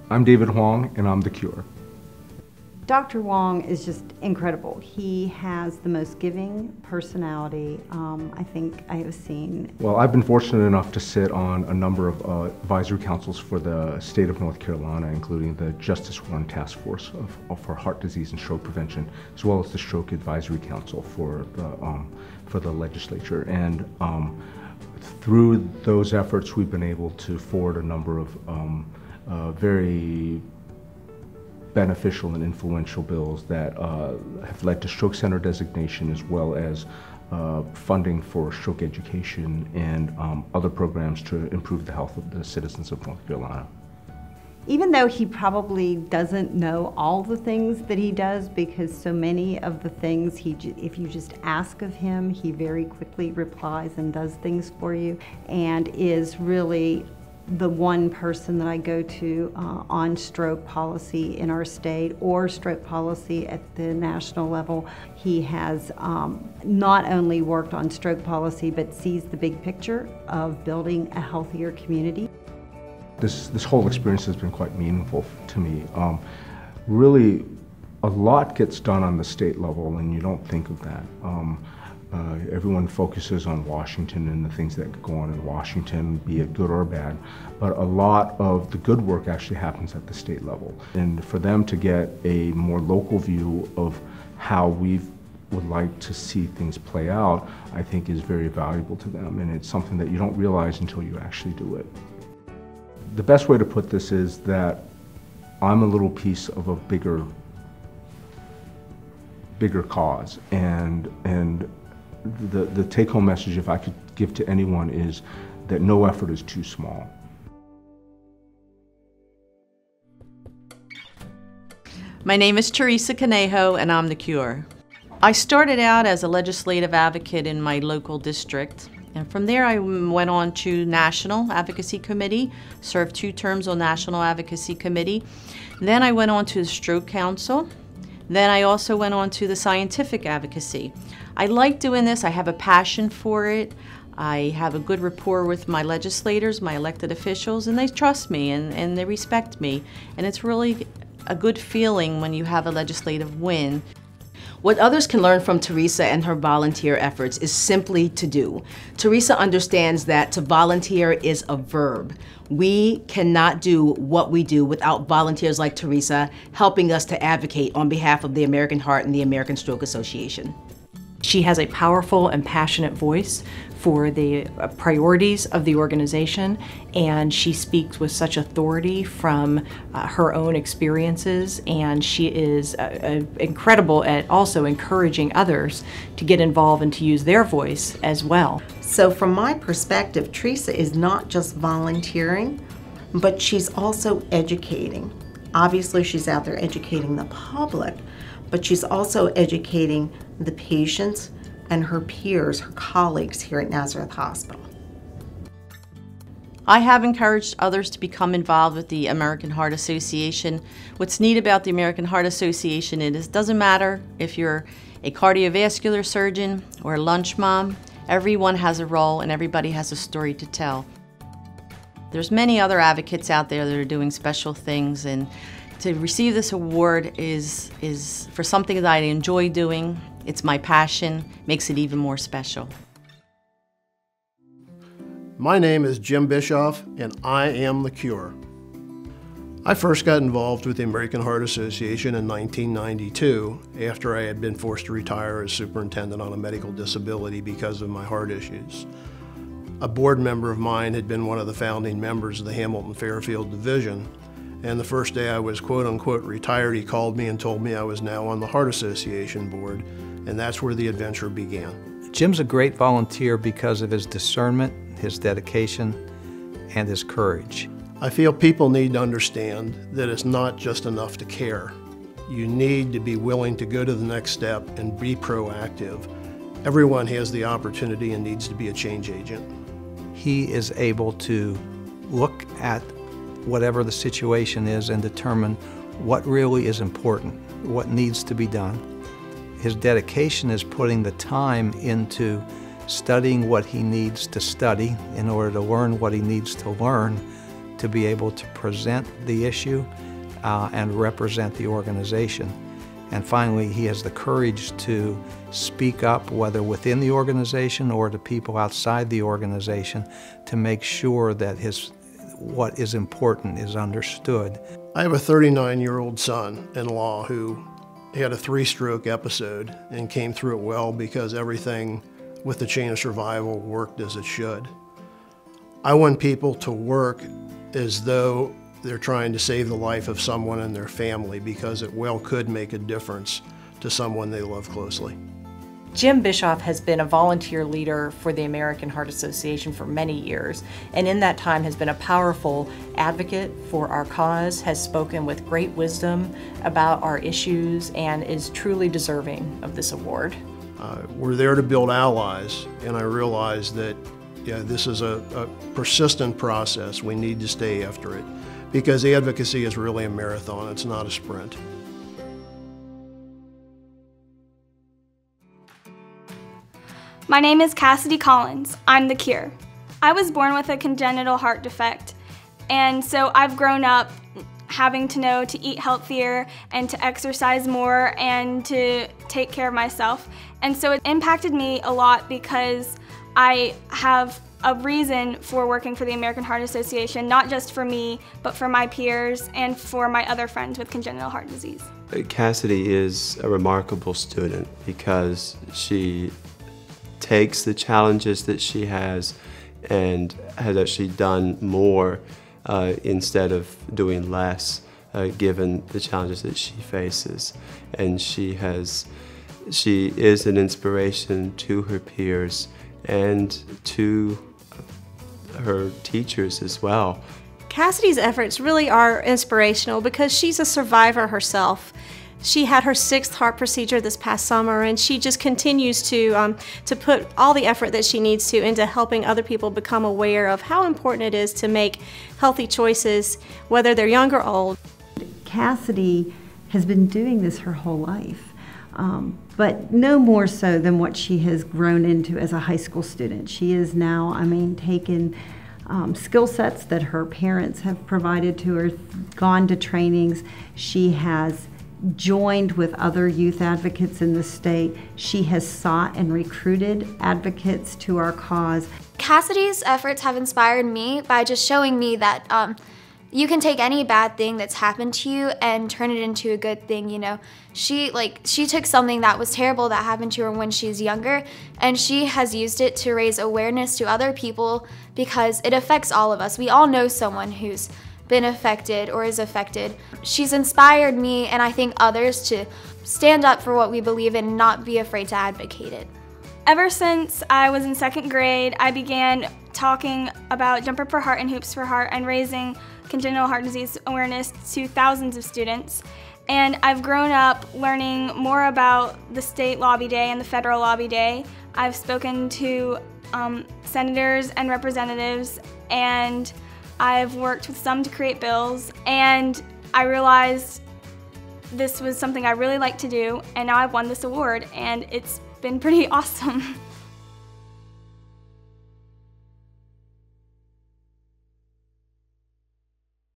I'm David Huang, and I'm the cure. Dr. Wong is just incredible. He has the most giving personality I think I have seen. Well, I've been fortunate enough to sit on a number of advisory councils for the state of North Carolina, including the Justice Warren Task Force for Heart Disease and Stroke Prevention, as well as the Stroke Advisory Council for the legislature. And through those efforts, we've been able to forward a number of very beneficial and influential bills that have led to stroke center designation, as well as funding for stroke education and other programs to improve the health of the citizens of North Carolina. Even though he probably doesn't know all the things that he does, because so many of the things, if you just ask of him, he very quickly replies and does things for you, and is really the one person that I go to on stroke policy in our state or stroke policy at the national level. He has not only worked on stroke policy, but sees the big picture of building a healthier community. This whole experience has been quite meaningful to me. Really, a lot gets done on the state level, and you don't think of that. Everyone focuses on Washington and the things that go on in Washington, be it good or bad, but a lot of the good work actually happens at the state level. And for them to get a more local view of how we would like to see things play out, I think is very valuable to them, and it's something that you don't realize until you actually do it. The best way to put this is that I'm a little piece of a bigger cause, and the take-home message, if I could give to anyone, is that no effort is too small. My name is Teresa Conejo, and I'm the cure. I started out as a legislative advocate in my local district, and from there I went on to National Advocacy Committee, served 2 terms on National Advocacy Committee. Then I went on to the Stroke Council. Then I also went on to the Scientific Advocacy. I like doing this. I have a passion for it. I have a good rapport with my legislators, my elected officials, and they trust me and they respect me. And it's really a good feeling when you have a legislative win. What others can learn from Teresa and her volunteer efforts is simply to do. Teresa understands that to volunteer is a verb. We cannot do what we do without volunteers like Teresa helping us to advocate on behalf of the American Heart and the American Stroke Association. She has a powerful and passionate voice for the priorities of the organization, and she speaks with such authority from her own experiences, and she is incredible at also encouraging others to get involved and to use their voice as well. So from my perspective, Teresa is not just volunteering, but she's also educating. Obviously, she's out there educating the public, but she's also educating the patients and her peers, her colleagues here at Nazareth Hospital. I have encouraged others to become involved with the American Heart Association. What's neat about the American Heart Association is it doesn't matter if you're a cardiovascular surgeon or a lunch mom, everyone has a role and everybody has a story to tell. There's many other advocates out there that are doing special things, and to receive this award is for something that I enjoy doing. It's my passion, makes it even more special. My name is Jim Bischoff, and I am the cure. I first got involved with the American Heart Association in 1992 after I had been forced to retire as superintendent on a medical disability because of my heart issues. A board member of mine had been one of the founding members of the Hamilton-Fairfield Division, and the first day I was quote-unquote retired, he called me and told me I was now on the Heart Association board, and that's where the adventure began. Jim's a great volunteer because of his discernment, his dedication, and his courage. I feel people need to understand that it's not just enough to care. You need to be willing to go to the next step and be proactive. Everyone has the opportunity and needs to be a change agent. He is able to look at whatever the situation is and determine what really is important, what needs to be done. His dedication is putting the time into studying what he needs to study in order to learn what he needs to learn to be able to present the issue and represent the organization. And finally, he has the courage to speak up, whether within the organization or to people outside the organization, to make sure that what is important is understood. I have a 39-year-old son-in-law who had a 3-stroke episode and came through it well because everything with the chain of survival worked as it should. I want people to work as though they're trying to save the life of someone in their family, because it well could make a difference to someone they love closely. Jim Bischoff has been a volunteer leader for the American Heart Association for many years, and in that time has been a powerful advocate for our cause, has spoken with great wisdom about our issues, and is truly deserving of this award. We're there to build allies, and I realize that this is a persistent process. We need to stay after it, because advocacy is really a marathon, it's not a sprint. My name is Cassidy Collins. I'm the cure. I was born with a congenital heart defect, and so I've grown up having to know to eat healthier and to exercise more and to take care of myself. And so it impacted me a lot because I have a reason for working for the American Heart Association, not just for me, but for my peers and for my other friends with congenital heart disease. Cassidy is a remarkable student because she takes the challenges that she has and has actually done more instead of doing less, given the challenges that she faces. And she is an inspiration to her peers and to her teachers as well. Cassidy's efforts really are inspirational because she's a survivor herself. She had her 6th heart procedure this past summer, and she just continues to put all the effort that she needs to into helping other people become aware of how important it is to make healthy choices, whether they're young or old. Cassidy has been doing this her whole life, but no more so than what she has grown into as a high school student. She is now, taken skill sets that her parents have provided to her, gone to trainings. She has joined with other youth advocates in the state. She has sought and recruited advocates to our cause. Cassidy's efforts have inspired me by just showing me that you can take any bad thing that's happened to you and turn it into a good thing, you know. She took something that was terrible that happened to her when she's younger, and she has used it to raise awareness to other people because it affects all of us. We all know someone who's been affected or is affected. She's inspired me, and I think others, to stand up for what we believe in and not be afraid to advocate it. Ever since I was in 2nd grade, I began talking about Jump Rope for Heart and Hoops for Heart and raising congenital heart disease awareness to thousands of students. And I've grown up learning more about the state lobby day and the federal lobby day. I've spoken to senators and representatives, and I've worked with some to create bills, and I realized this was something I really liked to do, and now I've won this award, and it's been pretty awesome.